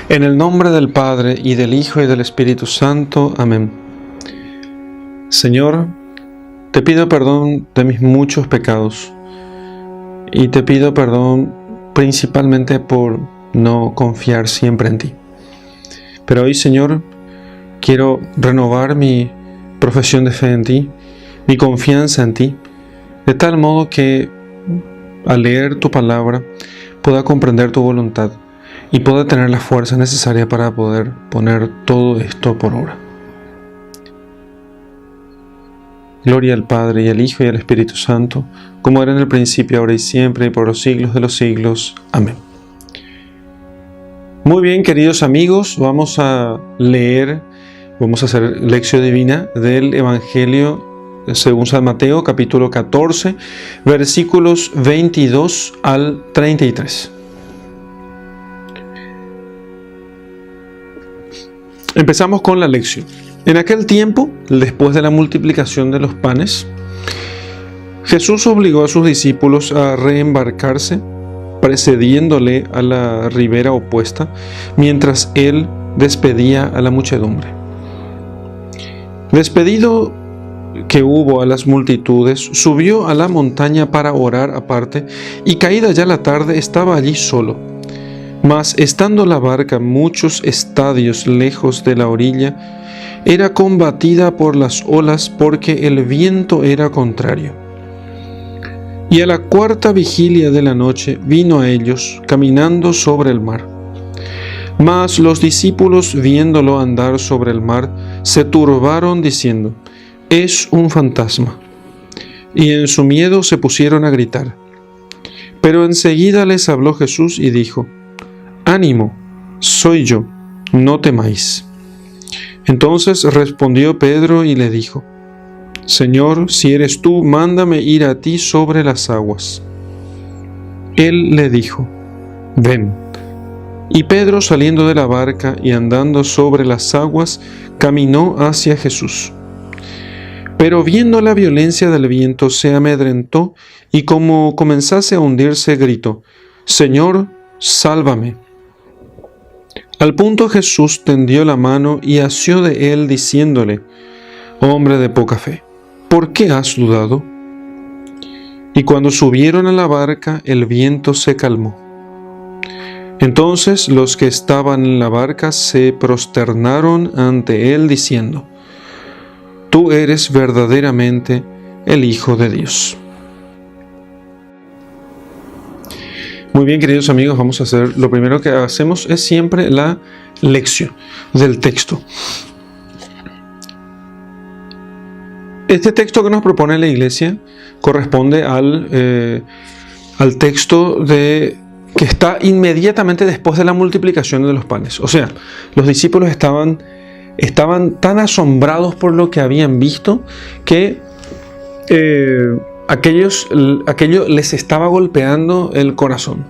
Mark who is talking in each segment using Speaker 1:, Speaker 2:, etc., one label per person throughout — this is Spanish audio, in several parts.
Speaker 1: En el nombre del Padre, y del Hijo, y del Espíritu Santo. Amén. Señor, te pido perdón de mis muchos pecados, y te pido perdón principalmente por no confiar siempre en ti. Pero hoy, Señor, quiero renovar mi profesión de fe en ti, mi confianza en ti, de tal modo que al leer tu palabra pueda comprender tu voluntad y pueda tener la fuerza necesaria para poder poner todo esto por obra. Gloria al Padre, y al Hijo, y al Espíritu Santo, como era en el principio, ahora y siempre, y por los siglos de los siglos. Amén. Muy bien, queridos amigos, vamos a hacer lección divina del Evangelio según San Mateo, capítulo 14, versículos 22 al 33. Empezamos con la lección. En aquel tiempo, después de la multiplicación de los panes, Jesús obligó a sus discípulos a reembarcarse, precediéndole a la ribera opuesta, mientras él despedía a la muchedumbre. Despedido que hubo a las multitudes, subió a la montaña para orar aparte, y caída ya la tarde estaba allí solo. Mas estando la barca muchos estadios lejos de la orilla, era combatida por las olas porque el viento era contrario. Y a la cuarta vigilia de la noche vino a ellos, caminando sobre el mar. Mas los discípulos, viéndolo andar sobre el mar, se turbaron diciendo: «Es un fantasma». Y en su miedo se pusieron a gritar. Pero enseguida les habló Jesús y dijo: «Ánimo, soy yo, no temáis». Entonces respondió Pedro y le dijo: «Señor, si eres tú, mándame ir a ti sobre las aguas». Él le dijo: «Ven». Y Pedro, saliendo de la barca y andando sobre las aguas, caminó hacia Jesús. Pero viendo la violencia del viento, se amedrentó, y como comenzase a hundirse, gritó: «Señor, sálvame». Al punto Jesús tendió la mano y asió de él, diciéndole: «Hombre de poca fe, ¿por qué has dudado?». Y cuando subieron a la barca, el viento se calmó. Entonces los que estaban en la barca se prosternaron ante él, diciendo: «Tú eres verdaderamente el Hijo de Dios». Muy bien, queridos amigos, vamos a hacer, lo primero que hacemos es siempre la lección del texto. Este texto que nos propone la Iglesia corresponde al texto que está inmediatamente después de la multiplicación de los panes. O sea, los discípulos estaban tan asombrados por lo que habían visto que aquello les estaba golpeando el corazón.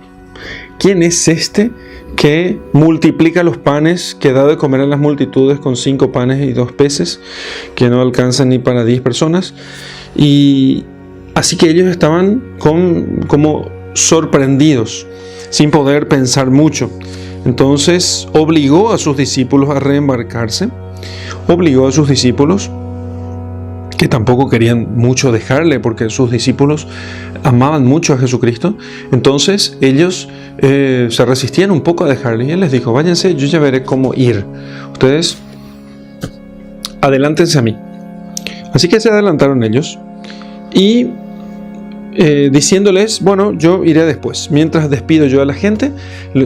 Speaker 1: ¿Quién es este que multiplica los panes, que da de comer a las multitudes con 5 panes y 2 peces, que no alcanzan ni para 10 personas? Y así que ellos estaban como sorprendidos, sin poder pensar mucho. Entonces obligó a sus discípulos a reembarcarse, obligó a sus discípulos, que tampoco querían mucho dejarle, porque sus discípulos amaban mucho a Jesucristo. Entonces ellos se resistían un poco a dejarle, y él les dijo: «Váyanse, yo ya veré cómo ir. Ustedes adelántense a mí». Así que se adelantaron ellos, y diciéndoles: «Bueno, yo iré después. Mientras despido yo a la gente,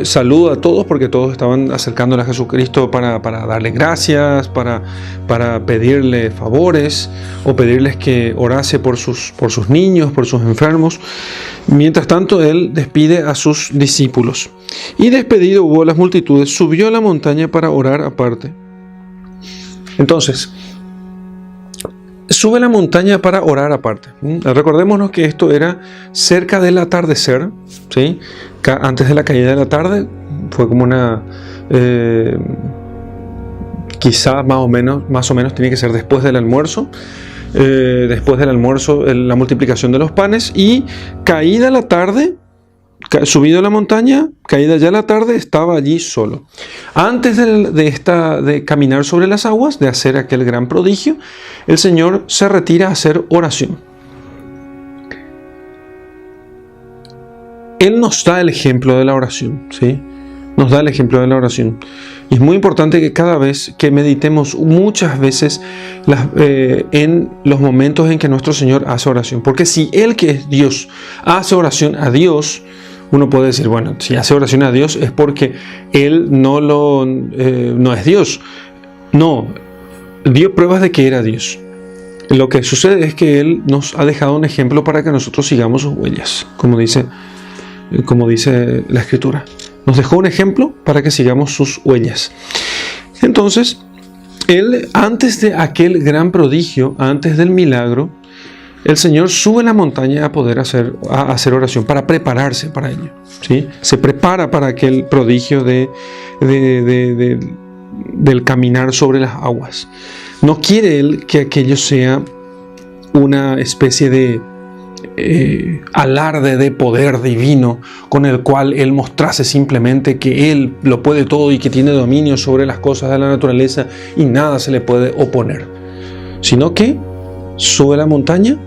Speaker 1: saludo a todos», porque todos estaban acercándole a Jesucristo para darle gracias, para pedirle favores, o pedirles que orase por sus niños, por sus enfermos. Mientras tanto, él despide a sus discípulos. Y despedido hubo a las multitudes, subió a la montaña para orar aparte. Entonces, sube a la montaña para orar aparte. Recordémonos que esto era cerca del atardecer, ¿sí? Antes de la caída de la tarde. Fue como una... quizá más o menos tiene que ser después del almuerzo. Después del almuerzo, la multiplicación de los panes. Y caída la tarde, Subido a la montaña, caída ya la tarde, estaba allí solo. Antes de caminar sobre las aguas, de hacer aquel gran prodigio, el Señor se retira a hacer oración. Él nos da el ejemplo de la oración, ¿sí? Nos da el ejemplo de la oración. Y es muy importante que cada vez que meditemos muchas veces en los momentos en que nuestro Señor hace oración. Porque si Él, que es Dios, hace oración a Dios, uno puede decir, bueno, si hace oración a Dios es porque Él no es Dios. No, dio pruebas de que era Dios. Lo que sucede es que Él nos ha dejado un ejemplo para que nosotros sigamos sus huellas, como dice la Escritura. Nos dejó un ejemplo para que sigamos sus huellas. Entonces, Él, antes de aquel gran prodigio, antes del milagro, el Señor sube a la montaña a poder hacer oración, para prepararse para ello, ¿sí? Se prepara para aquel prodigio del caminar sobre las aguas. No quiere Él que aquello sea una especie de alarde de poder divino con el cual Él mostrase simplemente que Él lo puede todo y que tiene dominio sobre las cosas de la naturaleza y nada se le puede oponer, sino que sube a la montaña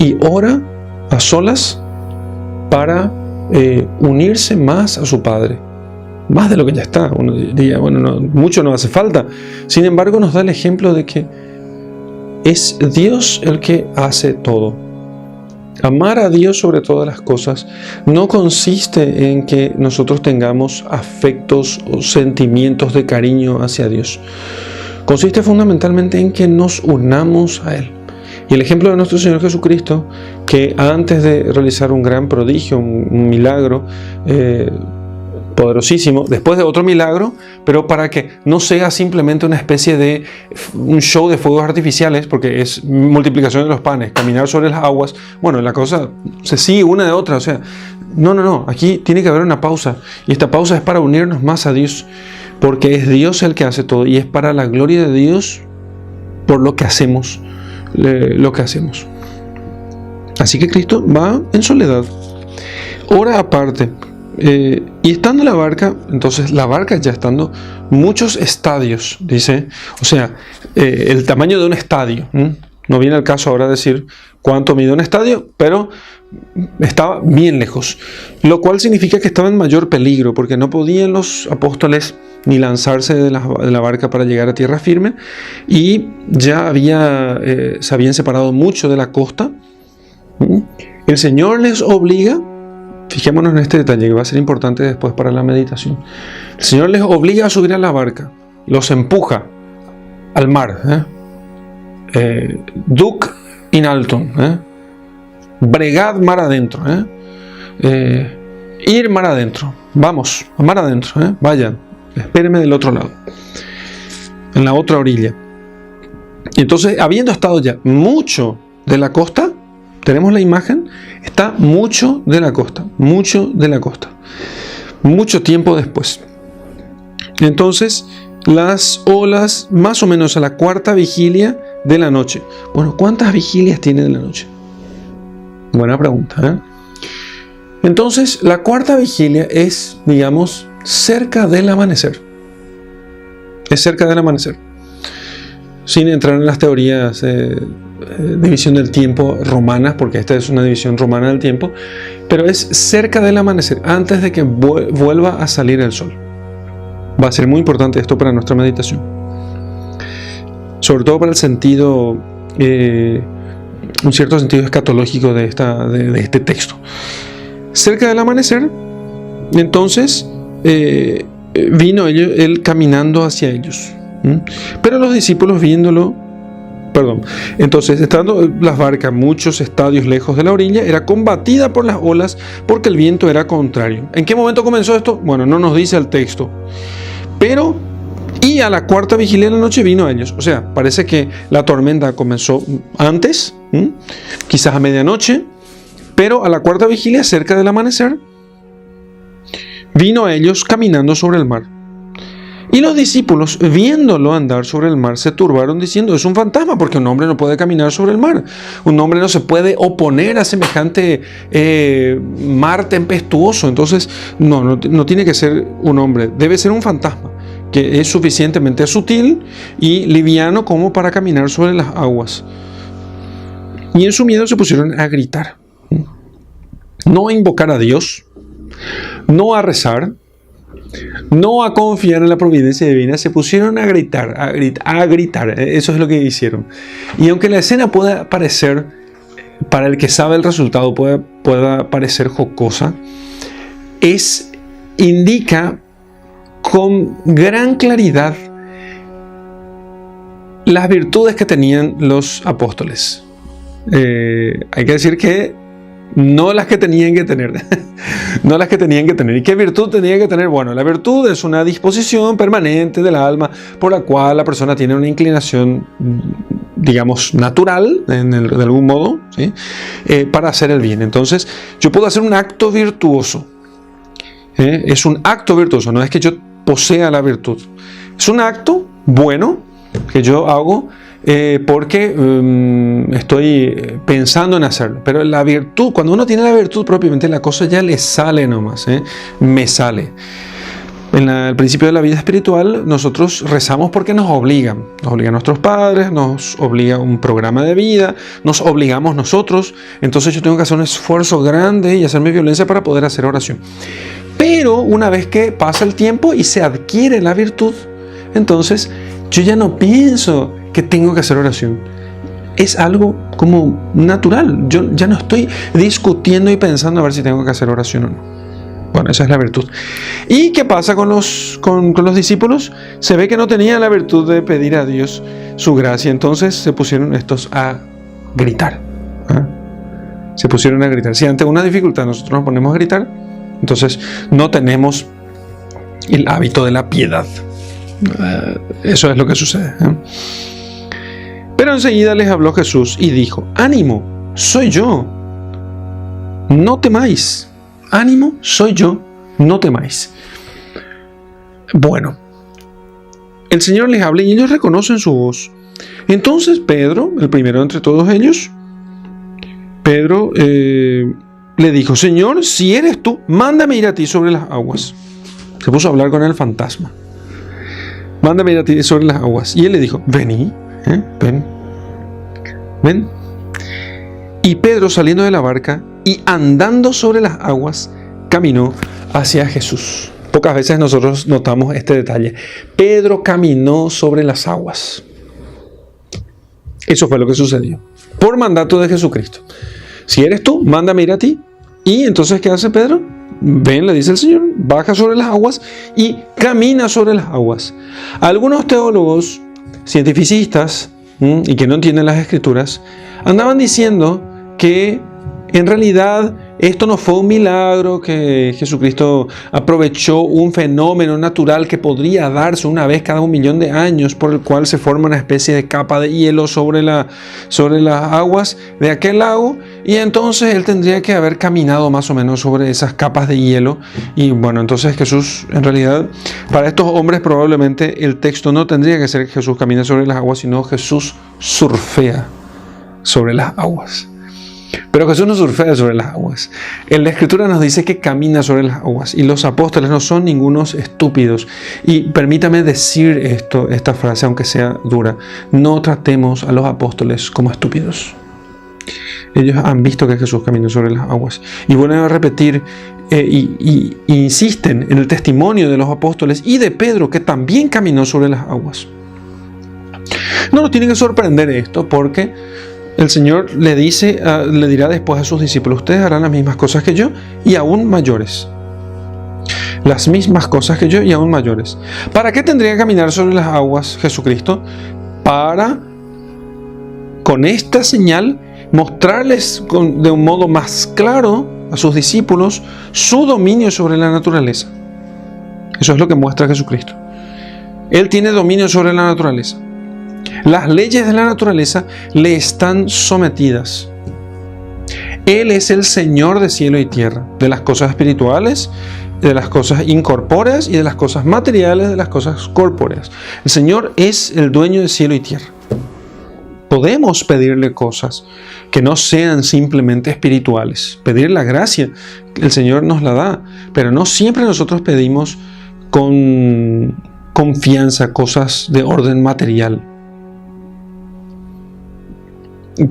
Speaker 1: y ora a solas para unirse más a su Padre, más de lo que ya está. Uno diría, bueno, mucho no hace falta. Sin embargo, nos da el ejemplo de que es Dios el que hace todo. Amar a Dios sobre todas las cosas no consiste en que nosotros tengamos afectos o sentimientos de cariño hacia Dios. Consiste fundamentalmente en que nos unamos a Él. Y el ejemplo de nuestro Señor Jesucristo, que antes de realizar un gran prodigio, un milagro poderosísimo, después de otro milagro, pero para que no sea simplemente una especie de un show de fuegos artificiales, porque es multiplicación de los panes, caminar sobre las aguas, bueno, la cosa se sigue una de otra, o sea, no, aquí tiene que haber una pausa, y esta pausa es para unirnos más a Dios, porque es Dios el que hace todo, y es para la gloria de Dios por lo que hacemos, Así que Cristo va en soledad, ora aparte. Y estando en la barca, entonces la barca ya estando muchos estadios, dice, o sea, el tamaño de un estadio. No viene al caso ahora decir cuánto mide un estadio, pero estaba bien lejos, lo cual significa que estaba en mayor peligro, porque no podían los apóstoles ni lanzarse de la barca para llegar a tierra firme, y ya se habían separado mucho de la costa. El Señor les obliga. Fijémonos en este detalle que va a ser importante después para la meditación. El Señor les obliga a subir a la barca, los empuja al mar. Duc in altum, bregad mar adentro, ir mar adentro, vamos, mar adentro, vayan, espérenme del otro lado, en la otra orilla. Y entonces, habiendo estado ya mucho de la costa, tenemos la imagen, está mucho de la costa, mucho tiempo después. Entonces, las olas, más o menos a la cuarta vigilia de la noche. Bueno, ¿cuántas vigilias tiene de la noche? Buena pregunta, Entonces, la cuarta vigilia es, digamos, cerca del amanecer. Es cerca del amanecer. Sin entrar en las teorías división del tiempo romanas, porque esta es una división romana del tiempo, pero es cerca del amanecer, antes de que vuelva a salir el sol. Va a ser muy importante esto para nuestra meditación, sobre todo para el sentido, un cierto sentido escatológico de este texto. Cerca del amanecer, entonces vino él caminando hacia ellos, pero los discípulos entonces, estando las barcas muchos estadios lejos de la orilla, era combatida por las olas porque el viento era contrario. ¿En qué momento comenzó esto? Bueno, no nos dice el texto. Pero, y a la cuarta vigilia de la noche vino a ellos. O sea, parece que la tormenta comenzó antes, quizás a medianoche, pero a la cuarta vigilia, cerca del amanecer, vino a ellos caminando sobre el mar. Y los discípulos, viéndolo andar sobre el mar, se turbaron diciendo: es un fantasma, porque un hombre no puede caminar sobre el mar. Un hombre no se puede oponer a semejante mar tempestuoso. Entonces, no tiene que ser un hombre, debe ser un fantasma, que es suficientemente sutil y liviano como para caminar sobre las aguas. Y en su miedo se pusieron a gritar. No a invocar a Dios, no a rezar, no a confiar en la providencia divina, se pusieron a gritar, a gritar. Eso es lo que hicieron. Y aunque la escena pueda parecer, para el que sabe el resultado, pueda parecer jocosa, indica con gran claridad las virtudes que tenían los apóstoles. Hay que decir que no las que tenían que tener. No las que tenían que tener. ¿Y qué virtud tenía que tener? Bueno, la virtud es una disposición permanente del alma por la cual la persona tiene una inclinación, digamos, natural, de algún modo, ¿sí? Para hacer el bien. Entonces, yo puedo hacer un acto virtuoso. Es un acto virtuoso, no es que yo posea la virtud. Es un acto bueno que yo hago porque estoy pensando en hacerlo. Pero la virtud, cuando uno tiene la virtud propiamente, la cosa ya le sale nomás, me sale. Al principio de la vida espiritual, nosotros rezamos porque nos obligan nuestros padres, nos obliga un programa de vida, nos obligamos nosotros. Entonces yo tengo que hacer un esfuerzo grande y hacerme violencia para poder hacer oración. Pero una vez que pasa el tiempo y se adquiere la virtud, entonces yo ya no pienso que tengo que hacer oración. Es algo como natural. Yo ya no estoy discutiendo y pensando a ver si tengo que hacer oración o no. Bueno, esa es la virtud. ¿Y qué pasa con los discípulos? Se ve que no tenían la virtud de pedir a Dios su gracia. Entonces se pusieron estos a gritar. Se pusieron a gritar. Si ante una dificultad nosotros nos ponemos a gritar, entonces no tenemos el hábito de la piedad. Eso es lo que sucede. Pero enseguida les habló Jesús y dijo: ánimo, soy yo, no temáis. Ánimo, soy yo, no temáis. Bueno, el Señor les habla y ellos reconocen su voz. Entonces Pedro, el primero entre todos ellos, Pedro le dijo: Señor, si eres tú, mándame ir a ti sobre las aguas. Se puso a hablar con el fantasma. Mándame ir a ti sobre las aguas. Y él le dijo: vení, ven. Y Pedro, saliendo de la barca y andando sobre las aguas, caminó hacia Jesús. Pocas veces nosotros notamos este detalle. Pedro caminó sobre las aguas. Eso fue lo que sucedió, por mandato de Jesucristo. Si eres tú, mándame ir a ti. Y entonces, ¿qué hace Pedro? Ven, le dice el Señor, baja sobre las aguas y camina sobre las aguas. Algunos teólogos, cientificistas, y que no entienden las Escrituras, andaban diciendo que en realidad esto no fue un milagro, que Jesucristo aprovechó un fenómeno natural que podría darse una vez cada 1.000.000 de años, por el cual se forma una especie de capa de hielo sobre las aguas de aquel lago, y entonces él tendría que haber caminado más o menos sobre esas capas de hielo. Y bueno, entonces Jesús, en realidad, para estos hombres probablemente el texto no tendría que ser que Jesús camina sobre las aguas, sino Jesús surfea sobre las aguas. Pero Jesús no surfea sobre las aguas. En la Escritura nos dice que camina sobre las aguas. Y los apóstoles no son ningunos estúpidos. Y permítame decir esta frase, aunque sea dura: no tratemos a los apóstoles como estúpidos. Ellos han visto que Jesús caminó sobre las aguas. Y vuelven a repetir y insisten en el testimonio de los apóstoles y de Pedro, que también caminó sobre las aguas. No nos tiene que sorprender esto, porque el Señor le dirá después a sus discípulos: ustedes harán las mismas cosas que yo y aún mayores. Las mismas cosas que yo y aún mayores. ¿Para qué tendría que caminar sobre las aguas Jesucristo? Para, con esta señal, mostrarles de un modo más claro a sus discípulos su dominio sobre la naturaleza. Eso es lo que muestra Jesucristo. Él tiene dominio sobre la naturaleza. Las leyes de la naturaleza le están sometidas. Él es el Señor de cielo y tierra, de las cosas espirituales de las cosas incorpóreas y de las cosas materiales, de las cosas corpóreas. El Señor es el dueño de cielo y tierra. Podemos pedirle cosas que no sean simplemente espirituales. Pedir la gracia, el Señor nos la da, pero no siempre nosotros pedimos con confianza cosas de orden material.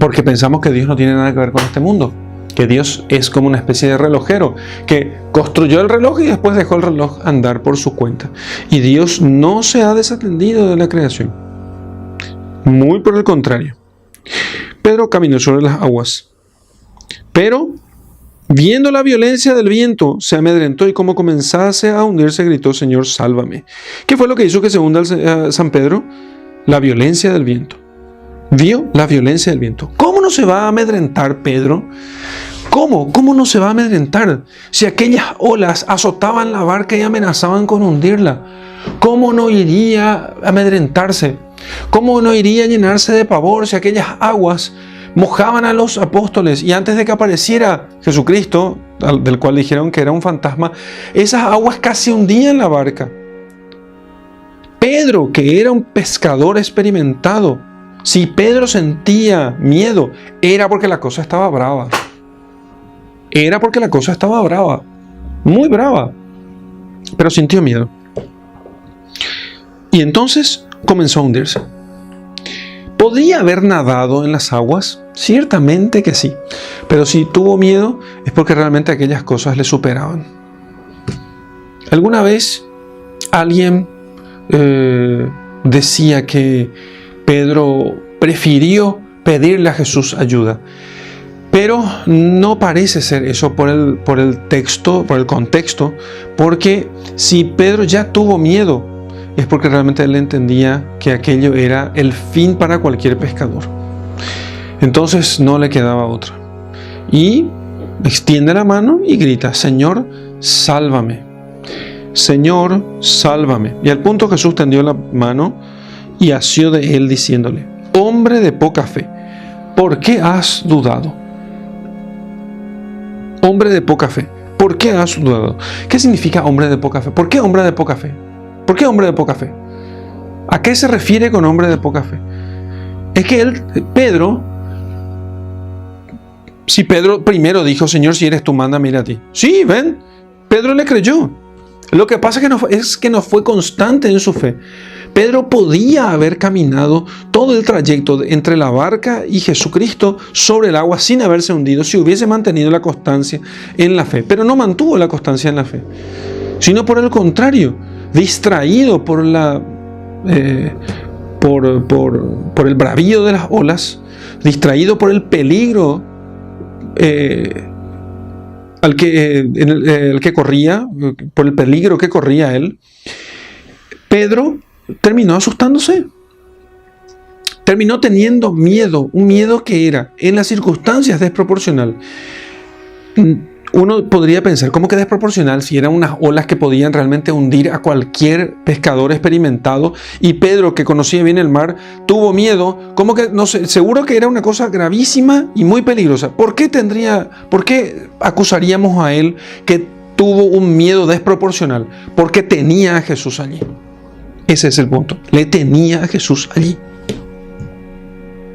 Speaker 1: Porque pensamos que Dios no tiene nada que ver con este mundo. Que Dios es como una especie de relojero que construyó el reloj y después dejó el reloj andar por su cuenta. Y Dios no se ha desatendido de la creación. Muy por el contrario. Pedro caminó sobre las aguas. Pero, viendo la violencia del viento, se amedrentó y como comenzase a hundirse, gritó: Señor, sálvame. ¿Qué fue lo que hizo que se hunda San Pedro? La violencia del viento. Vio la violencia del viento. ¿Cómo no se va a amedrentar Pedro? ¿Cómo no se va a amedrentar? Si aquellas olas azotaban la barca y amenazaban con hundirla, ¿cómo no iría a amedrentarse? ¿Cómo no iría a llenarse de pavor si aquellas aguas mojaban a los apóstoles y antes de que apareciera Jesucristo, del cual dijeron que era un fantasma, esas aguas casi hundían la barca? Pedro, que era un pescador experimentado, si Pedro sentía miedo, era porque la cosa estaba brava. Era porque la cosa estaba brava, muy brava, pero sintió miedo. Y entonces comenzó a hundirse. ¿Podría haber nadado en las aguas? Ciertamente que sí, pero si tuvo miedo es porque realmente aquellas cosas le superaban. ¿Alguna vez alguien decía que Pedro prefirió pedirle a Jesús ayuda? Pero no parece ser eso por el texto, por el contexto, porque si Pedro ya tuvo miedo, es porque realmente él entendía que aquello era el fin para cualquier pescador. Entonces no le quedaba otra. Y extiende la mano y grita: Señor, sálvame. Señor, sálvame. Y al punto Jesús tendió la mano y asió de él diciéndole: Hombre de poca fe, ¿por qué has dudado? Hombre de poca fe, ¿por qué has dudado? ¿Qué significa hombre de poca fe? ¿Por qué hombre de poca fe? ¿Por qué hombre de poca fe? ¿A qué se refiere con hombre de poca fe? Es que Pedro, si Pedro primero dijo: Señor, si eres tú, mándame ir a ti. Sí, ven, Pedro le creyó. Lo que pasa es que no fue constante en su fe. Pedro podía haber caminado todo el trayecto entre la barca y Jesucristo sobre el agua sin haberse hundido si hubiese mantenido la constancia en la fe. Pero no mantuvo la constancia en la fe, sino por el contrario, distraído por el bravío de las olas, distraído por el peligro el que corría, por el peligro que corría él, Pedro terminó asustándose. Terminó teniendo miedo, un miedo que era, en las circunstancias, desproporcional. Uno podría pensar, ¿cómo que desproporcional? Si eran unas olas que podían realmente hundir a cualquier pescador experimentado, y Pedro, que conocía bien el mar, tuvo miedo. ¿Cómo que? No sé, seguro que era una cosa gravísima y muy peligrosa. ¿Por qué acusaríamos a él que tuvo un miedo desproporcional? Porque tenía a Jesús allí. Ese es el punto. Le tenía a Jesús allí.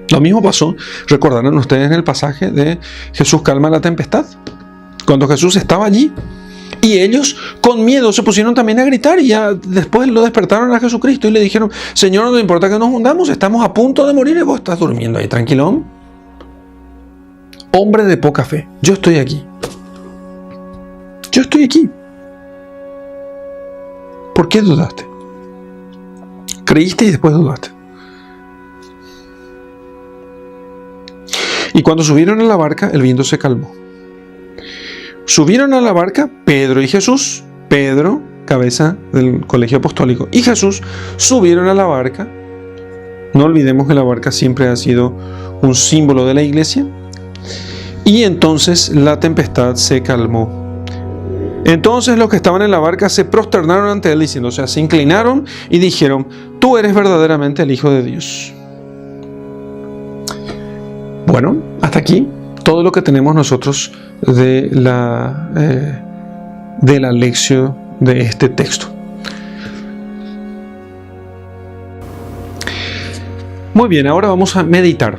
Speaker 1: Lo mismo pasó, recordarán ustedes en el pasaje de Jesús calma la tempestad. Cuando Jesús estaba allí y ellos con miedo se pusieron también a gritar, y ya después lo despertaron a Jesucristo y le dijeron: Señor, no importa que nos hundamos, estamos a punto de morir y vos estás durmiendo ahí tranquilón. Hombre de poca fe, yo estoy aquí. Yo estoy aquí. ¿Por qué dudaste? Creíste y después dudaste. Y cuando subieron a la barca, el viento se calmó. Subieron a la barca Pedro y Jesús. Pedro, cabeza del colegio apostólico, y Jesús subieron a la barca. No olvidemos que la barca siempre ha sido un símbolo de la iglesia. Y entonces la tempestad se calmó. Entonces los que estaban en la barca se prosternaron ante él diciendo, o sea, se inclinaron y dijeron: Tú eres verdaderamente el Hijo de Dios. Bueno, hasta aquí todo lo que tenemos nosotros de de la lección de este texto. Muy bien, ahora vamos a meditar.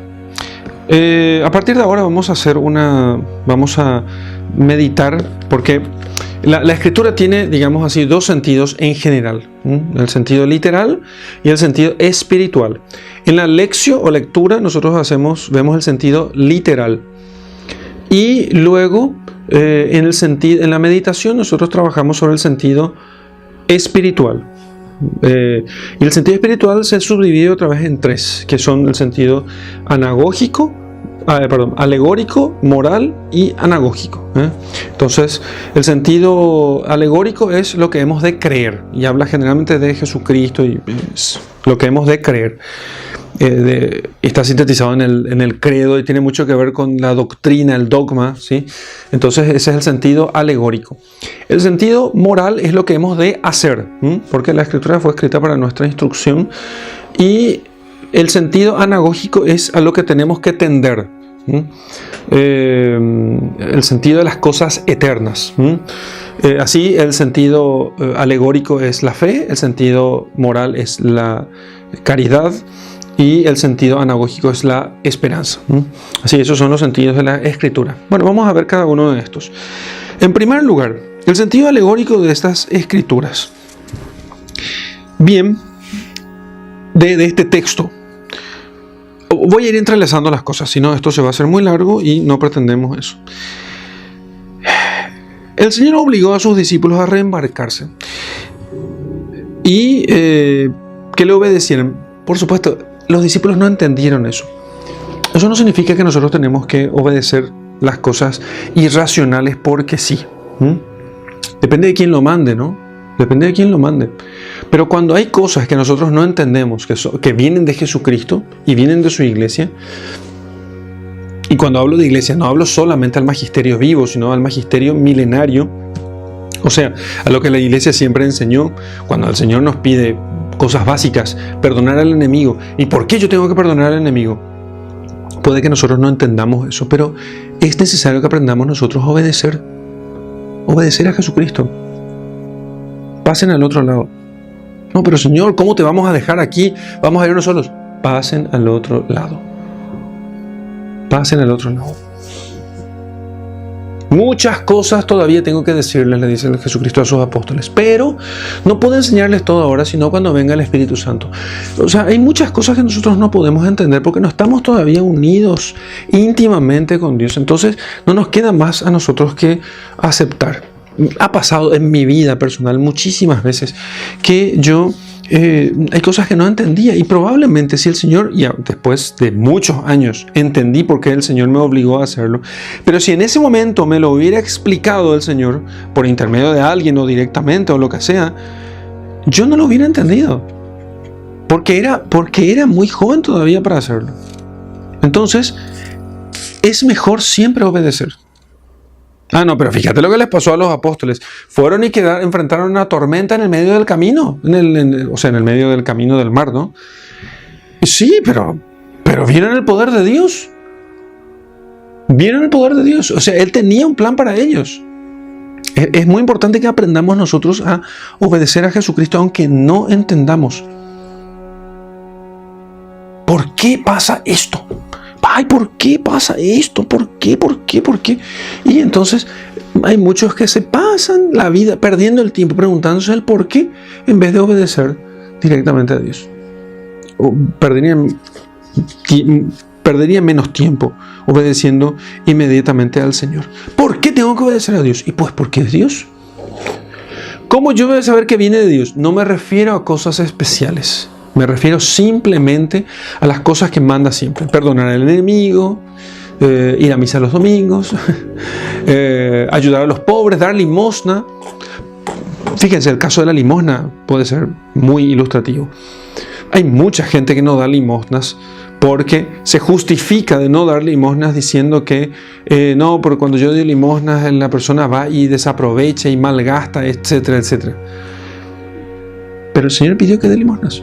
Speaker 1: A partir de ahora vamos a meditar, porque la escritura tiene, digamos así, dos sentidos en general, el sentido literal y el sentido espiritual. En la lección o lectura nosotros vemos el sentido literal, y luego en la meditación nosotros trabajamos sobre el sentido espiritual. Y el sentido espiritual se subdivide otra vez en tres, que son el sentido alegórico, moral y anagógico. Entonces, el sentido alegórico es lo que hemos de creer, y habla generalmente de Jesucristo, y es lo que hemos de creer. Está sintetizado en el credo y tiene mucho que ver con la doctrina, el dogma, ¿sí? Entonces ese es el sentido alegórico. El sentido moral es lo que hemos de hacer, porque la escritura fue escrita para nuestra instrucción, y el sentido anagógico es a lo que tenemos que tender, el sentido de las cosas eternas. Así el sentido alegórico es la fe, el sentido moral es la caridad, y el sentido anagógico es la esperanza. Así, esos son los sentidos de la escritura. Bueno, vamos a ver cada uno de estos. En primer lugar, el sentido alegórico de estas escrituras. Bien, de este texto. Voy a ir entrelazando las cosas, si no esto se va a hacer muy largo y no pretendemos eso. El Señor obligó a sus discípulos a reembarcarse y que le obedecieran. Por supuesto, los discípulos no entendieron eso. Eso no significa que nosotros tenemos que obedecer las cosas irracionales porque sí. Depende de quién lo mande, ¿no? Depende de quién lo mande. Pero cuando hay cosas que nosotros no entendemos, que vienen de Jesucristo y vienen de su iglesia, y cuando hablo de iglesia no hablo solamente al magisterio vivo, sino al magisterio milenario, o sea, a lo que la iglesia siempre enseñó, cuando el Señor nos pide cosas básicas, perdonar al enemigo. ¿Y por qué yo tengo que perdonar al enemigo? Puede que nosotros no entendamos eso, pero es necesario que aprendamos nosotros a obedecer a Jesucristo. Pasen al otro lado. No, pero Señor, ¿cómo te vamos a dejar aquí? Vamos a irnos solos. Pasen al otro lado. Pasen al otro lado. Muchas cosas todavía tengo que decirles, le dice Jesucristo a sus apóstoles, pero no puedo enseñarles todo ahora, sino cuando venga el Espíritu Santo. O sea, hay muchas cosas que nosotros no podemos entender porque no estamos todavía unidos íntimamente con Dios. Entonces, no nos queda más a nosotros que aceptar. Ha pasado en mi vida personal muchísimas veces que yo hay cosas que no entendía, y probablemente si el Señor, ya después de muchos años, entendí por qué el Señor me obligó a hacerlo, pero si en ese momento me lo hubiera explicado el Señor por intermedio de alguien o directamente o lo que sea, yo no lo hubiera entendido porque era muy joven todavía para hacerlo. Entonces es mejor siempre obedecer. Ah, no, pero fíjate lo que les pasó a los apóstoles. Fueron y enfrentaron una tormenta en el medio del camino, en el medio del camino del mar, ¿no? Sí, pero vieron el poder de Dios. Vieron el poder de Dios. O sea, Él tenía un plan para ellos. Es muy importante que aprendamos nosotros a obedecer a Jesucristo, aunque no entendamos. ¿Por qué pasa esto? Ay, ¿por qué pasa esto? ¿Por qué? Y entonces hay muchos que se pasan la vida perdiendo el tiempo preguntándose el por qué en vez de obedecer directamente a Dios. Perdería menos tiempo obedeciendo inmediatamente al Señor. ¿Por qué tengo que obedecer a Dios? Y pues porque es Dios. ¿Cómo yo voy a saber que viene de Dios? No me refiero a cosas especiales. Me refiero simplemente a las cosas que manda siempre. Perdonar al enemigo, ir a misa los domingos, ayudar a los pobres, dar limosna. Fíjense, el caso de la limosna puede ser muy ilustrativo. Hay mucha gente que no da limosnas porque se justifica de no dar limosnas diciendo que no, porque cuando yo doy limosnas la persona va y desaprovecha y malgasta, etcétera, etcétera. Pero el Señor pidió que dé limosnas.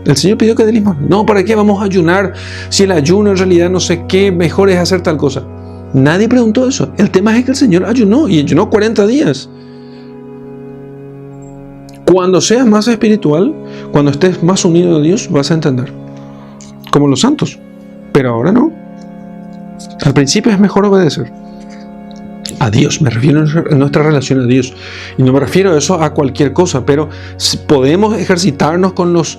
Speaker 1: El Señor pidió que dé limosna. No, ¿para qué vamos a ayunar? Si el ayuno en realidad no sé qué, mejor es hacer tal cosa. Nadie preguntó eso. El tema es que el Señor ayunó y ayunó 40 días. Cuando seas más espiritual, cuando estés más unido a Dios, vas a entender. Como los santos. Pero ahora no. Al principio es mejor obedecer. A Dios, me refiero a nuestra relación a Dios. Y no me refiero a eso a cualquier cosa, pero ¿podemos ejercitarnos con los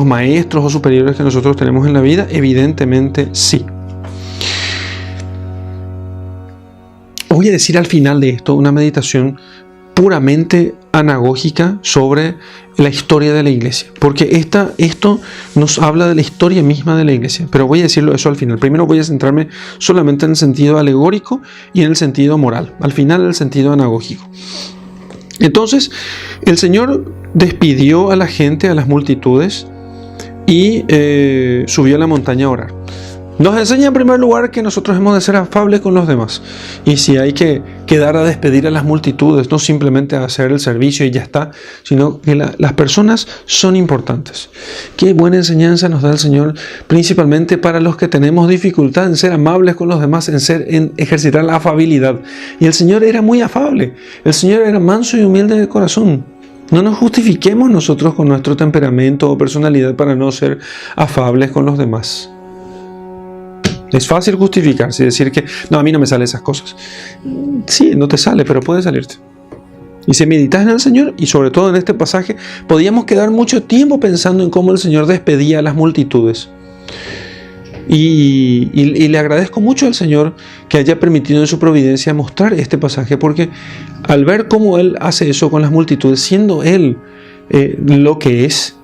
Speaker 1: maestros o superiores que nosotros tenemos en la vida? Evidentemente sí. Voy a decir al final de esto una meditación puramente anagógica sobre la historia de la iglesia, porque esto nos habla de la historia misma de la iglesia, pero voy a decirlo eso al final. Primero voy a centrarme solamente en el sentido alegórico y en el sentido moral, al final el sentido anagógico. Entonces, el Señor despidió a la gente, a las multitudes, y subió a la montaña a orar. Nos enseña en primer lugar que nosotros hemos de ser afables con los demás. Y si hay que quedar a despedir a las multitudes, no simplemente a hacer el servicio y ya está, sino que las personas son importantes. Qué buena enseñanza nos da el Señor, principalmente para los que tenemos dificultad en ser amables con los demás, en ejercitar la afabilidad. Y el Señor era muy afable. El Señor era manso y humilde de corazón. No nos justifiquemos nosotros con nuestro temperamento o personalidad para no ser afables con los demás. Es fácil justificarse y decir que no, a mí no me salen esas cosas. Sí, no te sale, pero puede salirte. Y si meditas en el Señor, y sobre todo en este pasaje, podíamos quedar mucho tiempo pensando en cómo el Señor despedía a las multitudes. Y le agradezco mucho al Señor que haya permitido en su providencia mostrar este pasaje, porque al ver cómo Él hace eso con las multitudes, siendo Él lo que es,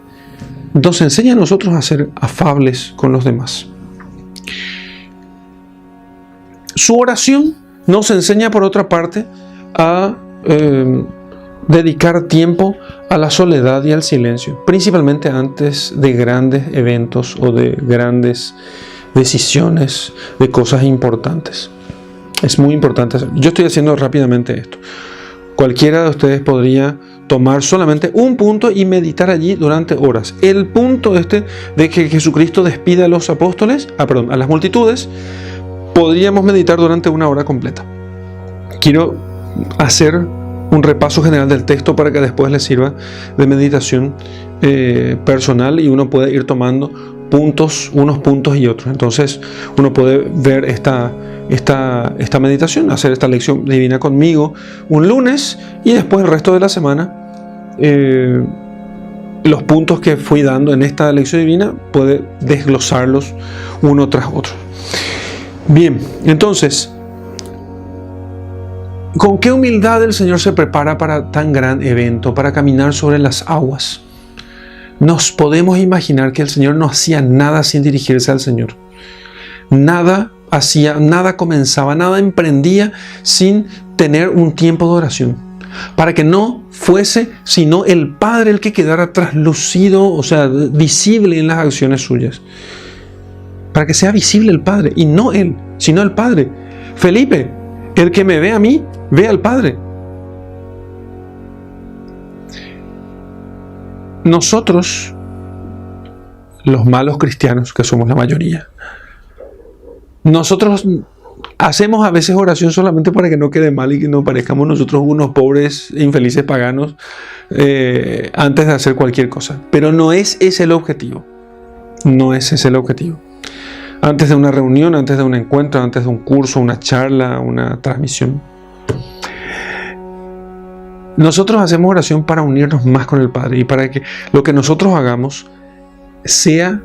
Speaker 1: nos enseña a nosotros a ser afables con los demás. Su oración nos enseña, por otra parte, a dedicar tiempo a la soledad y al silencio, principalmente antes de grandes eventos o de grandes decisiones, de cosas importantes. Es muy importante hacerlo. Yo estoy haciendo rápidamente esto. Cualquiera de ustedes podría tomar solamente un punto y meditar allí durante horas. El punto de que Jesucristo despida a los apóstoles, a las multitudes, podríamos meditar durante una hora completa. Quiero hacer un repaso general del texto para que después les sirva de meditación personal y uno puede ir tomando unos puntos y otros. Entonces uno puede ver esta meditación, hacer esta lección divina conmigo un lunes y después el resto de la semana los puntos que fui dando en esta lección divina puede desglosarlos uno tras otro. Bien, entonces, ¿con qué humildad el Señor se prepara para tan gran evento, para caminar sobre las aguas? Nos podemos imaginar que el Señor no hacía nada sin dirigirse al Señor. Nada hacía, nada comenzaba, nada emprendía sin tener un tiempo de oración. Para que no fuese sino el Padre el que quedara traslucido, o sea, visible en las acciones suyas. Para que sea visible el Padre, y no Él, sino el Padre. Felipe, el que me ve a mí, ve al Padre. Nosotros, los malos cristianos, que somos la mayoría, nosotros hacemos a veces oración solamente para que no quede mal y que no parezcamos nosotros unos pobres e infelices paganos antes de hacer cualquier cosa. Pero no es ese el objetivo. No es ese el objetivo. Antes de una reunión, antes de un encuentro, antes de un curso, una charla, una transmisión. Nosotros hacemos oración para unirnos más con el Padre y para que lo que nosotros hagamos sea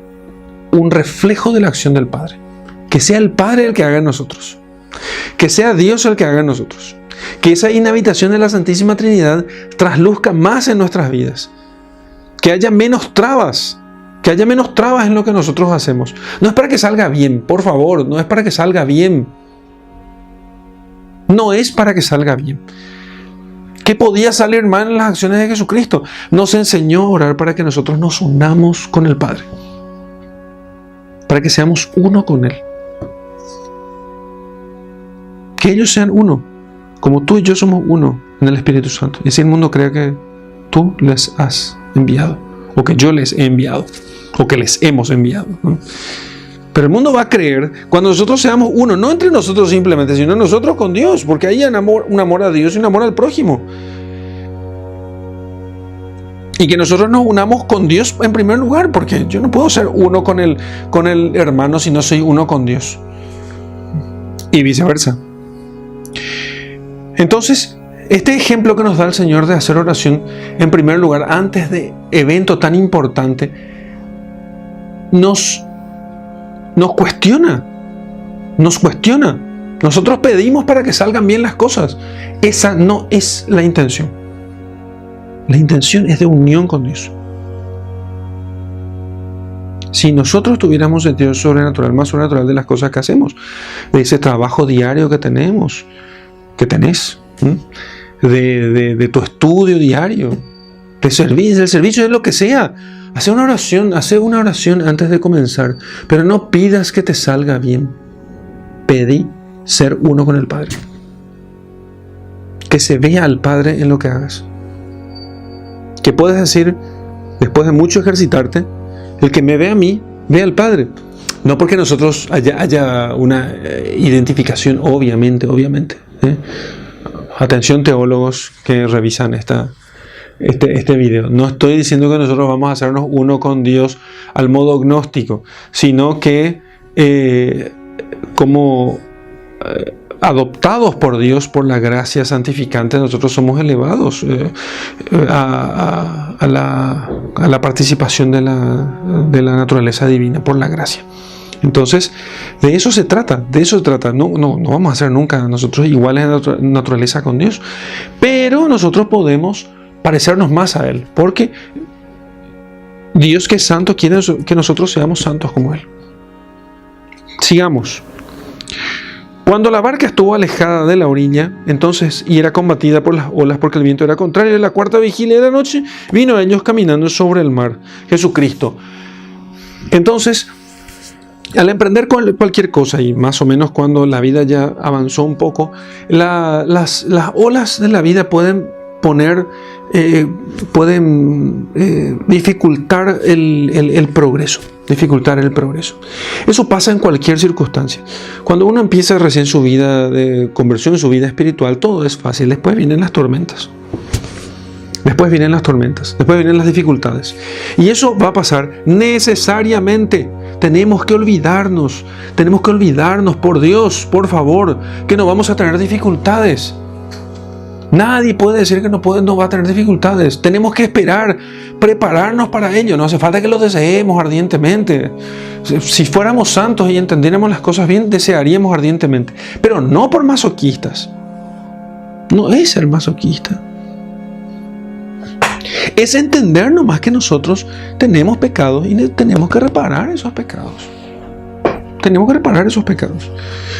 Speaker 1: un reflejo de la acción del Padre. Que sea el Padre el que haga en nosotros. Que sea Dios el que haga en nosotros. Que esa inhabitación de la Santísima Trinidad trasluzca más en nuestras vidas. Que haya menos trabas. Que haya menos trabas en lo que nosotros hacemos. No es para que salga bien, por favor, no es para que salga bien. No es para que salga bien. ¿Qué podía salir mal en las acciones de Jesucristo? Nos enseñó a orar para que nosotros nos unamos con el Padre. Para que seamos uno con Él. Que ellos sean uno, como tú y yo somos uno en el Espíritu Santo. Y si el mundo cree que tú les has enviado, o que yo les he enviado, o que les hemos enviado, ¿no? Pero el mundo va a creer cuando nosotros seamos uno, no entre nosotros simplemente, sino nosotros con Dios, porque hay un amor a Dios y un amor al prójimo. Y que nosotros nos unamos con Dios en primer lugar, porque yo no puedo ser uno con el hermano si no soy uno con Dios. Y viceversa. Entonces, este ejemplo que nos da el Señor de hacer oración en primer lugar, antes de evento tan importante, nos cuestiona. Nosotros pedimos para que salgan bien las cosas. Esa no es la intención. La intención es de unión con Dios. Si nosotros tuviéramos sentido sobrenatural, más sobrenatural de las cosas que hacemos, de ese trabajo diario que tenés, de tu estudio diario, del servicio de lo que sea, hace una oración antes de comenzar, pero no pidas que te salga bien. Pedí ser uno con el Padre. Que se vea al Padre en lo que hagas. Que puedes decir, después de mucho ejercitarte, el que me ve a mí, ve al Padre. No porque nosotros haya una identificación, obviamente. Atención teólogos que revisan este video. No estoy diciendo que nosotros vamos a hacernos uno con Dios al modo gnóstico, sino que adoptados por Dios por la gracia santificante, nosotros somos elevados a la participación de la naturaleza divina por la gracia. Entonces, de eso se trata. No vamos a ser nunca nosotros iguales en naturaleza con Dios, pero nosotros podemos parecernos más a Él, porque Dios, que es santo, quiere que nosotros seamos santos como Él. Sigamos. Cuando la barca estuvo alejada de la orilla, entonces, y era combatida por las olas porque el viento era contrario, en la cuarta vigilia de la noche, vino a ellos caminando sobre el mar, Jesucristo. Entonces, al emprender cualquier cosa, y más o menos cuando la vida ya avanzó un poco, las olas de la vida pueden dificultar el progreso. Eso pasa en cualquier circunstancia. Cuando uno empieza recién su vida de conversión, su vida espiritual, todo es fácil. Después vienen las tormentas. Después vienen las dificultades. Y eso va a pasar necesariamente. Tenemos que olvidarnos, por Dios, por favor, que no vamos a tener dificultades. Nadie puede decir que no va a tener dificultades. Tenemos que esperar, prepararnos para ello. No hace falta que lo deseemos ardientemente. Si fuéramos santos y entendiéramos las cosas bien, desearíamos ardientemente. Pero no por masoquistas. No es ser masoquista. Es entender nomás que nosotros tenemos pecados y tenemos que reparar esos pecados.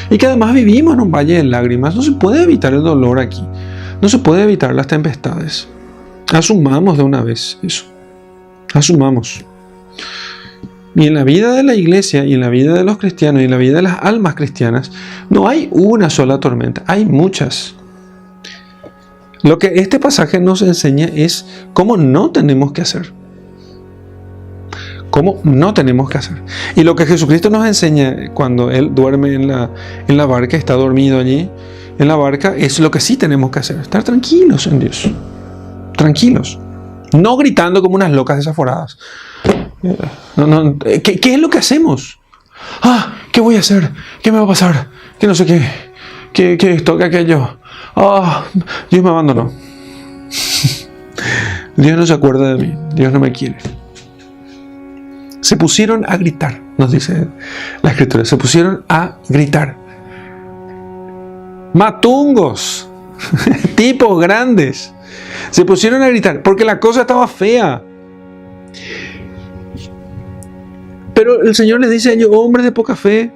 Speaker 1: Y que además vivimos en un valle de lágrimas. No se puede evitar el dolor aquí. No se puede evitar las tempestades. Asumamos de una vez eso. Asumamos. Y en la vida de la iglesia, y en la vida de los cristianos, y en la vida de las almas cristianas, no hay una sola tormenta, hay muchas. Lo que este pasaje nos enseña es cómo no tenemos que hacer. Y lo que Jesucristo nos enseña cuando Él duerme en la barca, está dormido allí en la barca, es lo que sí tenemos que hacer. Estar tranquilos en Dios. Tranquilos. No gritando como unas locas desaforadas. ¿Qué es lo que hacemos? ¿Qué voy a hacer? ¿Qué me va a pasar? ¿Qué no sé qué? ¿Qué esto? ¿Qué aquello? Dios me abandonó. Dios no se acuerda de mí. Dios no me quiere. Se pusieron a gritar, nos dice la Escritura. Se pusieron a gritar. Matungos, tipos grandes, se pusieron a gritar porque la cosa estaba fea. Pero el Señor les dice a ellos: hombres de poca fe,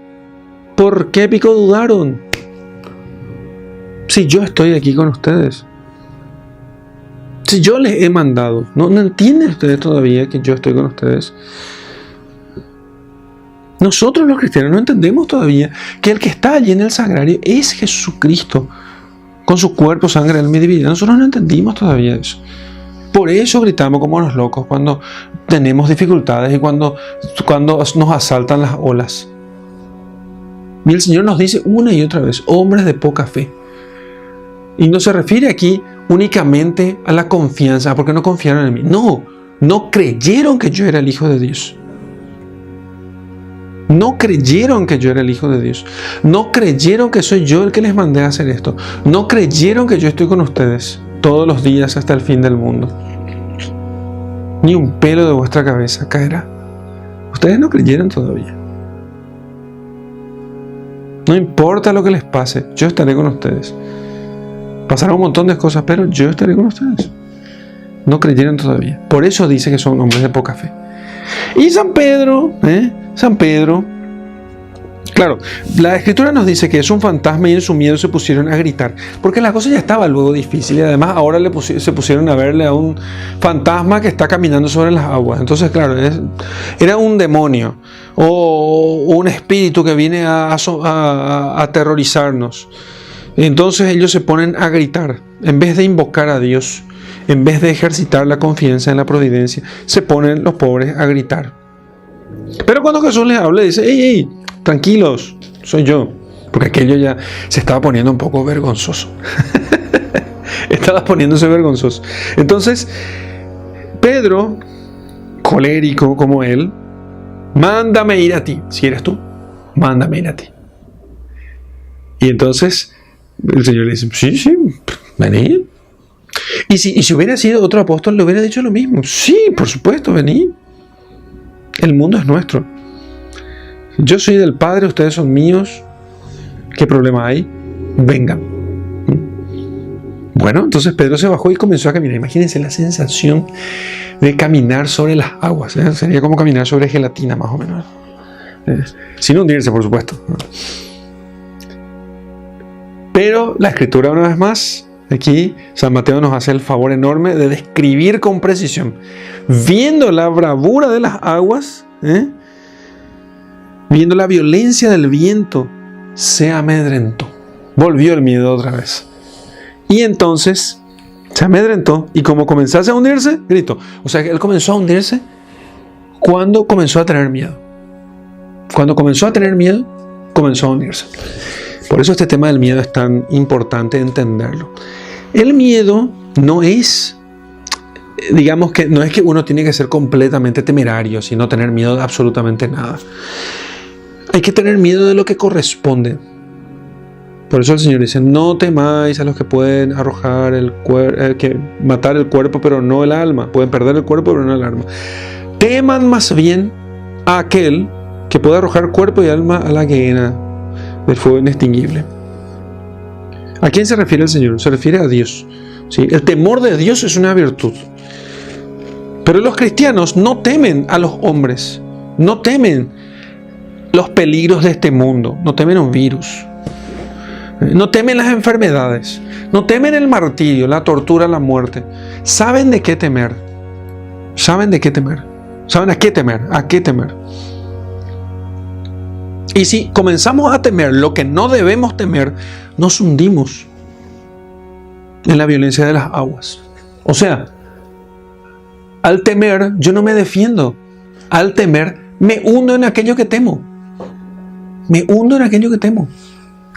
Speaker 1: ¿por qué pico dudaron? Si yo estoy aquí con ustedes, si yo les he mandado, ¿no entienden ustedes todavía que yo estoy con ustedes? Nosotros los cristianos no entendemos todavía que el que está allí en el sagrario es Jesucristo, con su cuerpo, sangre, alma y divinidad. Nosotros no entendimos todavía eso. Por eso gritamos como los locos cuando tenemos dificultades y cuando nos asaltan las olas. Y el Señor nos dice una y otra vez, hombres de poca fe. Y no se refiere aquí únicamente a la confianza, porque no confiaron en mí. No, no creyeron que yo era el Hijo de Dios. No creyeron que yo era el Hijo de Dios. No creyeron que soy yo el que les mandé a hacer esto. No creyeron que yo estoy con ustedes todos los días hasta el fin del mundo. Ni un pelo de vuestra cabeza caerá. Ustedes no creyeron todavía. No importa lo que les pase, yo estaré con ustedes. Pasará un montón de cosas, pero yo estaré con ustedes. No creyeron todavía. Por eso dice que son hombres de poca fe. Y San Pedro, claro, la Escritura nos dice que es un fantasma y en su miedo se pusieron a gritar, porque la cosa ya estaba luego difícil y además ahora se pusieron a verle a un fantasma que está caminando sobre las aguas. Entonces, claro, era un demonio o un espíritu que viene a aterrorizarnos. Entonces ellos se ponen a gritar, en vez de invocar a Dios, en vez de ejercitar la confianza en la providencia, se ponen los pobres a gritar. Pero cuando Jesús les habla, dice, ¡Ey, tranquilos, soy yo! Porque aquello ya se estaba poniendo un poco vergonzoso. Estaba poniéndose vergonzoso. Entonces, Pedro, colérico como él, mándame ir a ti. Si eres tú, mándame ir a ti. Y entonces el Señor le dice, sí, venid. Y si hubiera sido otro apóstol, le hubiera dicho lo mismo. Sí, por supuesto, venid. El mundo es nuestro. Yo soy del Padre, ustedes son míos. ¿Qué problema hay? Vengan. Bueno, entonces Pedro se bajó y comenzó a caminar. Imagínense la sensación de caminar sobre las aguas. Sería como caminar sobre gelatina, más o menos. Sin hundirse, por supuesto. Pero la Escritura, una vez más, aquí San Mateo nos hace el favor enorme de describir con precisión. Viendo la bravura de las aguas, viendo la violencia del viento, se amedrentó. Volvió el miedo otra vez. Y entonces se amedrentó y como comenzase a hundirse, gritó. O sea que él comenzó a hundirse cuando comenzó a tener miedo. Cuando comenzó a tener miedo, comenzó a hundirse. Por eso este tema del miedo es tan importante entenderlo. El miedo no es, digamos que no es que uno tiene que ser completamente temerario, sino tener miedo de absolutamente nada. Hay que tener miedo de lo que corresponde. Por eso el Señor dice, no temáis a los que pueden arrojar que matar el cuerpo, pero no el alma. Pueden perder el cuerpo, pero no el alma. Teman más bien a aquel que puede arrojar cuerpo y alma a la gehenna del fuego inextinguible. ¿A quién se refiere el Señor? Se refiere a Dios. ¿Sí? El temor de Dios es una virtud. Pero los cristianos no temen a los hombres, no temen los peligros de este mundo, no temen un virus, no temen las enfermedades, no temen el martirio, la tortura, la muerte. Saben de qué temer. Saben de qué temer. Saben a qué temer. A qué temer. Y si comenzamos a temer lo que no debemos temer, nos hundimos en la violencia de las aguas. O sea, al temer yo no me defiendo. Al temer me hundo en aquello que temo. Me hundo en aquello que temo.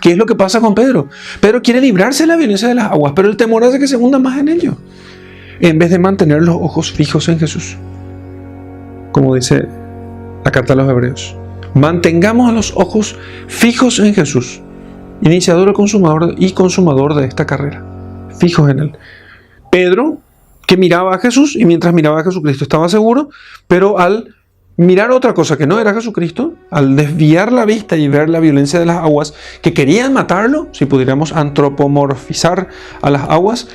Speaker 1: ¿Qué es lo que pasa con Pedro? Pedro quiere librarse de la violencia de las aguas, pero el temor hace que se hunda más en ello, en vez de mantener los ojos fijos en Jesús. Como dice la carta a los Hebreos. Mantengamos los ojos fijos en Jesús, iniciador y consumador de esta carrera. Fijos en Él. Pedro, que miraba a Jesús, y mientras miraba a Jesucristo estaba seguro, pero al mirar otra cosa que no era Jesucristo, al desviar la vista y ver la violencia de las aguas que querían matarlo, si pudiéramos antropomorfizar a las aguas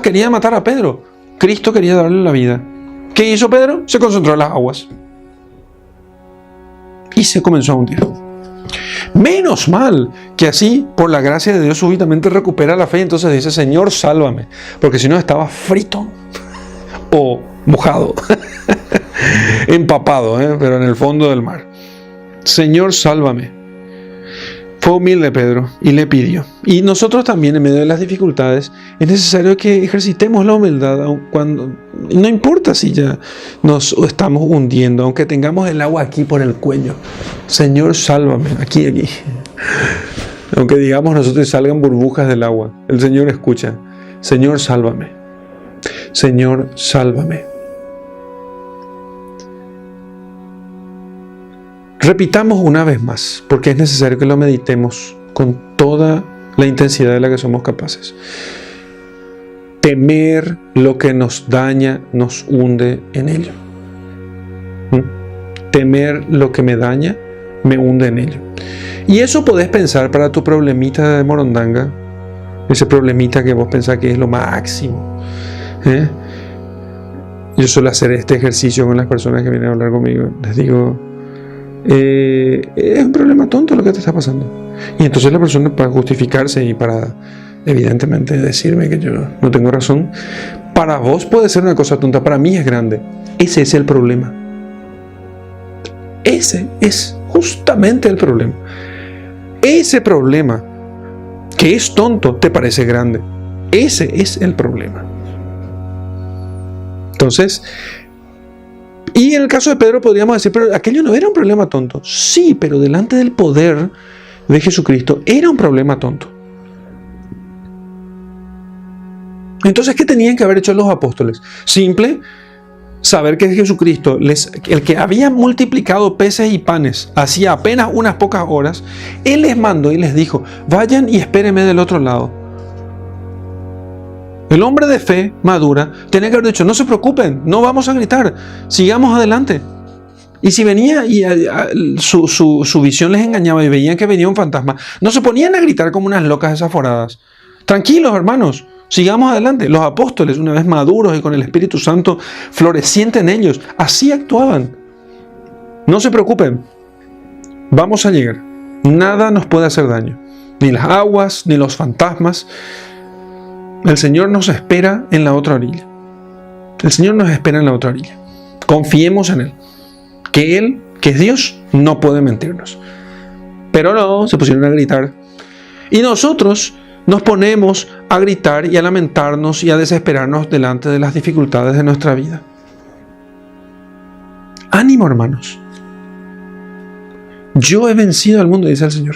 Speaker 1: querían matar a Pedro. Cristo quería darle la vida. ¿Qué hizo Pedro? Se concentró en las aguas. Y se comenzó a hundir. Menos mal que así, por la gracia de Dios, súbitamente recupera la fe y entonces dice, Señor, sálvame. Porque si no estaba frito o mojado, empapado, pero en el fondo del mar. Señor, sálvame. Fue humilde Pedro y le pidió. Y nosotros también, en medio de las dificultades, es necesario que ejercitemos la humildad cuando, no importa si ya nos estamos hundiendo, aunque tengamos el agua aquí por el cuello. Señor, sálvame, aquí. Aunque digamos nosotros salgan burbujas del agua, el Señor escucha. Señor, sálvame. Señor, sálvame. Repitamos una vez más, porque es necesario que lo meditemos con toda la intensidad de la que somos capaces. Temer lo que nos daña nos hunde en ello. Temer lo que me daña me hunde en ello. Y eso podés pensar para tu problemita de morondanga, ese problemita que vos pensás que es lo máximo. Yo suelo hacer este ejercicio con las personas que vienen a hablar conmigo. Les digo, es un problema tonto lo que te está pasando. Y entonces la persona, para justificarse y para evidentemente decirme que yo no tengo razón, para vos puede ser una cosa tonta, para mí es grande. Ese es el problema. Ese es justamente el problema. Ese problema que es tonto te parece grande. Ese es el problema. Entonces, y en el caso de Pedro podríamos decir, pero aquello no era un problema tonto. Sí, pero delante del poder de Jesucristo era un problema tonto. Entonces, ¿qué tenían que haber hecho los apóstoles? Simple, saber que Jesucristo, el que había multiplicado peces y panes hacía apenas unas pocas horas, Él les mandó y les dijo, vayan y espérenme del otro lado. El hombre de fe madura tenía que haber dicho, no se preocupen, no vamos a gritar, sigamos adelante. Y si venía y su visión les engañaba y veían que venía un fantasma, no se ponían a gritar como unas locas desaforadas. Tranquilos, hermanos, sigamos adelante. Los apóstoles, una vez maduros y con el Espíritu Santo floreciente en ellos, así actuaban. No se preocupen, vamos a llegar. Nada nos puede hacer daño, ni las aguas, ni los fantasmas. El Señor nos espera en la otra orilla. El Señor nos espera en la otra orilla. Confiemos en Él. Que Él, que es Dios, no puede mentirnos. Pero no, se pusieron a gritar. Y nosotros nos ponemos a gritar y a lamentarnos y a desesperarnos delante de las dificultades de nuestra vida. Ánimo, hermanos. Yo he vencido al mundo, dice el Señor.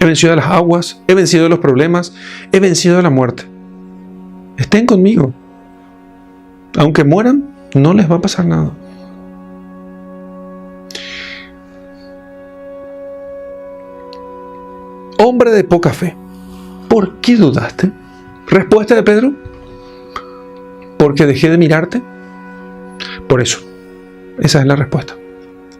Speaker 1: He vencido a las aguas, he vencido a los problemas, he vencido a la muerte. Estén conmigo. Aunque mueran, no les va a pasar nada. Hombre de poca fe, ¿por qué dudaste? Respuesta de Pedro: porque dejé de mirarte. Por eso. Esa es la respuesta.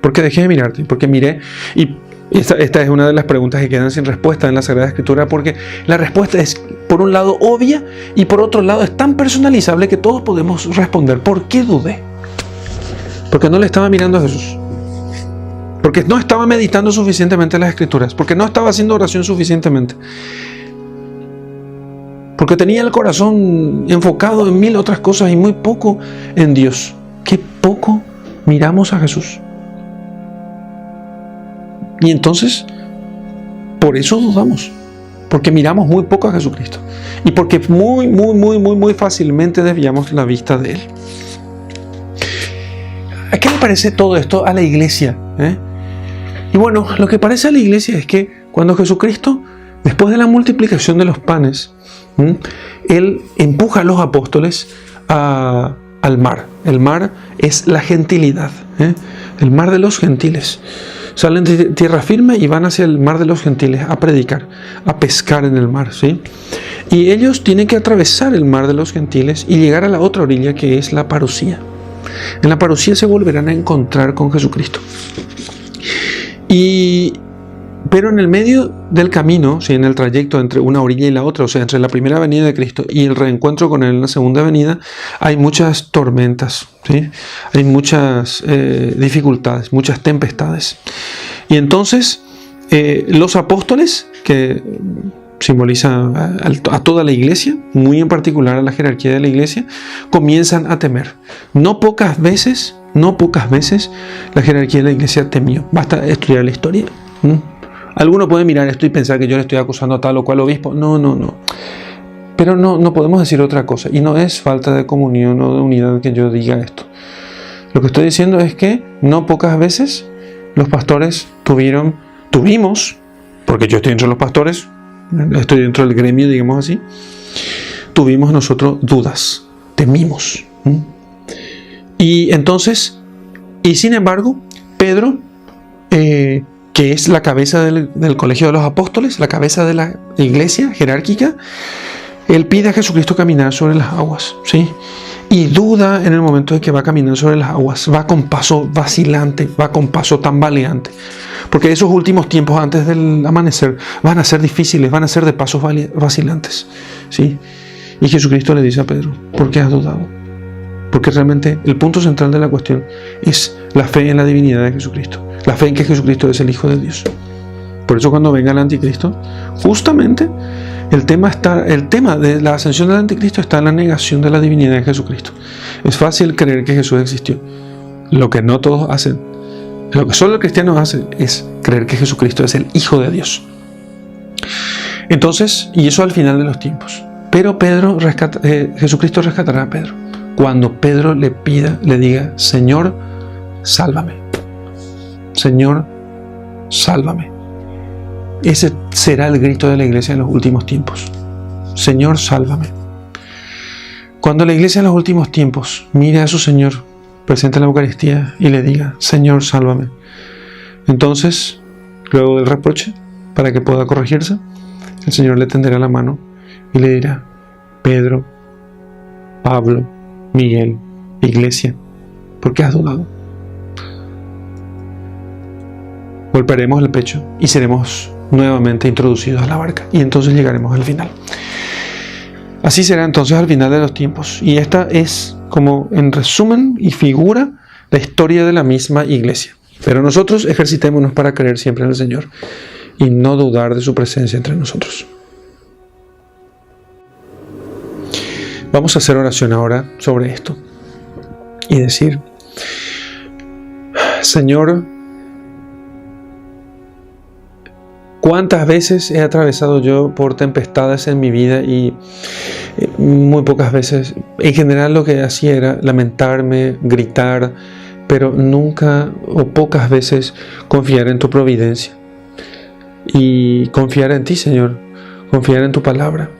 Speaker 1: Porque dejé de mirarte, porque miré y esta es una de las preguntas que quedan sin respuesta en la Sagrada Escritura, porque la respuesta es, por un lado, obvia, y por otro lado, es tan personalizable que todos podemos responder. ¿Por qué dudé? Porque no le estaba mirando a Jesús. Porque no estaba meditando suficientemente las Escrituras. Porque no estaba haciendo oración suficientemente. Porque tenía el corazón enfocado en mil otras cosas y muy poco en Dios. Qué poco miramos a Jesús. Y entonces, por eso dudamos. Porque miramos muy poco a Jesucristo. Y porque muy fácilmente desviamos la vista de Él. ¿A qué le parece todo esto a la iglesia? Y bueno, lo que parece a la iglesia es que cuando Jesucristo, después de la multiplicación de los panes, Él empuja a los apóstoles al mar. El mar es la gentilidad. El mar de los gentiles. Salen de tierra firme y van hacia el mar de los gentiles a predicar, a pescar en el mar, ¿sí? Y ellos tienen que atravesar el mar de los gentiles y llegar a la otra orilla, que es la parucía. En la parucía se volverán a encontrar con Jesucristo. Pero en el medio del camino, ¿sí? En el trayecto entre una orilla y la otra, o sea, entre la primera venida de Cristo y el reencuentro con Él en la segunda venida, hay muchas tormentas, ¿sí? Hay muchas dificultades, muchas tempestades. Y entonces, los apóstoles, que simbolizan a toda la iglesia, muy en particular a la jerarquía de la iglesia, comienzan a temer. No pocas veces la jerarquía de la iglesia temió. Basta estudiar la historia. Alguno puede mirar esto y pensar que yo le estoy acusando a tal o cual obispo. No. Pero no podemos decir otra cosa. Y no es falta de comunión o de unidad que yo diga esto. Lo que estoy diciendo es que no pocas veces los pastores tuvimos, porque yo estoy dentro de los pastores, estoy dentro del gremio, digamos así, tuvimos nosotros dudas, temimos. Y entonces, y sin embargo, Pedro, que es la cabeza del colegio de los apóstoles, la cabeza de la iglesia jerárquica, él pide a Jesucristo caminar sobre las aguas, ¿sí? Y duda en el momento de que va a caminar sobre las aguas, va con paso vacilante, va con paso tambaleante, porque esos últimos tiempos antes del amanecer van a ser difíciles, van a ser de pasos vacilantes, ¿sí? Y Jesucristo le dice a Pedro, ¿por qué has dudado? Porque realmente el punto central de la cuestión es la fe en la divinidad de Jesucristo, la fe en que Jesucristo es el Hijo de Dios. Por eso cuando venga el anticristo, justamente el tema de la ascensión del anticristo está en la negación de la divinidad de Jesucristo. Es fácil creer que Jesús existió. Lo que no todos hacen, lo que solo el cristiano hace, es creer que Jesucristo es el Hijo de Dios. Entonces, y eso al final de los tiempos. Pero Jesucristo rescatará a Pedro. Cuando Pedro le diga, Señor, sálvame. Señor, sálvame. Ese será el grito de la iglesia en los últimos tiempos. Señor, sálvame. Cuando la iglesia en los últimos tiempos mire a su Señor presente en la Eucaristía y le diga, Señor, sálvame, entonces, luego del reproche, para que pueda corregirse, el Señor le tenderá la mano y le dirá, Pedro, Pablo, Miguel, iglesia, ¿por qué has dudado? Golpearemos el pecho y seremos nuevamente introducidos a la barca, y entonces llegaremos al final. Así será entonces al final de los tiempos, y esta es, como en resumen y figura, la historia de la misma iglesia. Pero nosotros ejercitémonos para creer siempre en el Señor y no dudar de su presencia entre nosotros. Vamos a hacer oración ahora sobre esto y decir, Señor, ¿cuántas veces he atravesado yo por tempestades en mi vida? Y muy pocas veces, en general lo que hacía era lamentarme, gritar, pero nunca o pocas veces confiar en tu providencia y confiar en ti, Señor, confiar en tu palabra.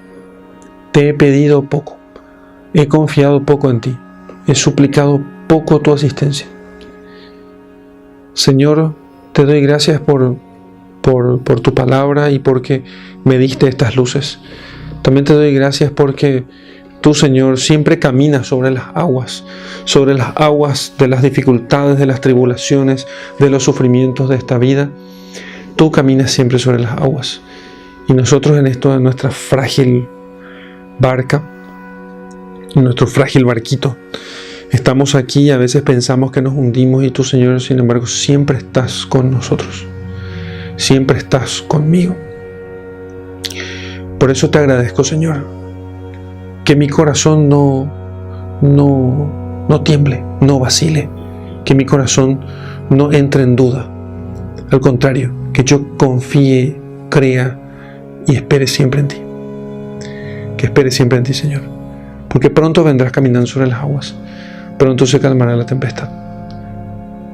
Speaker 1: Te he pedido poco, he confiado poco en ti, he suplicado poco tu asistencia. Señor, te doy gracias por tu palabra y porque me diste estas luces. También te doy gracias porque tú, Señor, siempre caminas sobre las aguas de las dificultades, de las tribulaciones, de los sufrimientos de esta vida. Tú caminas siempre sobre las aguas. Y nosotros en nuestra frágil barca, en nuestro frágil barquito, estamos aquí y a veces pensamos que nos hundimos y tú, Señor, sin embargo, siempre estás con nosotros. Siempre estás conmigo. Por eso te agradezco, Señor, que mi corazón no tiemble, no vacile, que mi corazón no entre en duda. Al contrario, que yo confíe, crea y espere siempre en ti. Que espere siempre en ti, Señor, porque pronto vendrás caminando sobre las aguas, pronto se calmará la tempestad.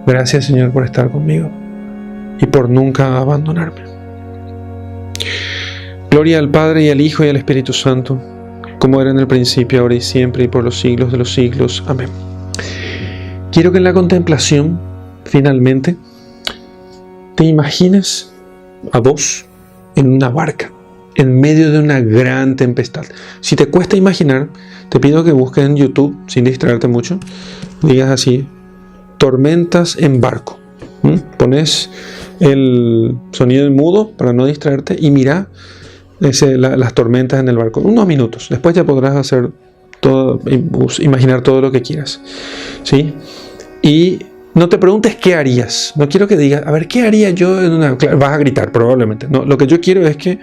Speaker 1: Gracias, Señor, por estar conmigo y por nunca abandonarme. Gloria al Padre y al Hijo y al Espíritu Santo, como era en el principio, ahora y siempre, y por los siglos de los siglos. Amén. Quiero que en la contemplación, finalmente, te imagines a vos en una barca, en medio de una gran tempestad. Si te cuesta imaginar, te pido que busques en YouTube, sin distraerte mucho, digas así, tormentas en barco. Pones el sonido en mudo para no distraerte y mira las tormentas en el barco. Unos minutos, después ya podrás hacer todo, imaginar todo lo que quieras, ¿sí? Y no te preguntes qué harías. No quiero que digas, a ver, ¿qué haría yo en una... Vas a gritar probablemente. No, lo que yo quiero es que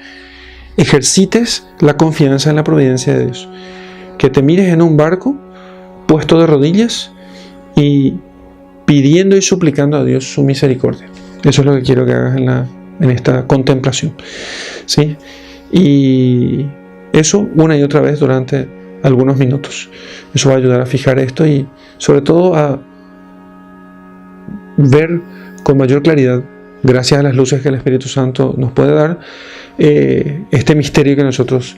Speaker 1: ejercites la confianza en la providencia de Dios. Que te mires en un barco puesto de rodillas y pidiendo y suplicando a Dios su misericordia. Eso es lo que quiero que hagas en esta contemplación, ¿sí? Y eso una y otra vez durante algunos minutos. Eso va a ayudar a fijar esto y sobre todo a ver con mayor claridad, gracias a las luces que el Espíritu Santo nos puede dar, este misterio que nosotros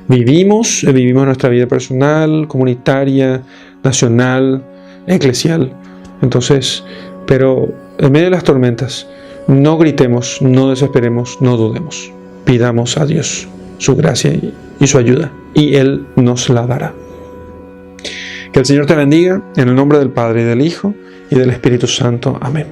Speaker 1: vivimos nuestra vida personal, comunitaria, nacional, eclesial. Entonces, pero en medio de las tormentas, no gritemos, no desesperemos, no dudemos. Pidamos a Dios su gracia y su ayuda, y Él nos la dará. Que el Señor te bendiga, en el nombre del Padre, y del Hijo, y del Espíritu Santo. Amén.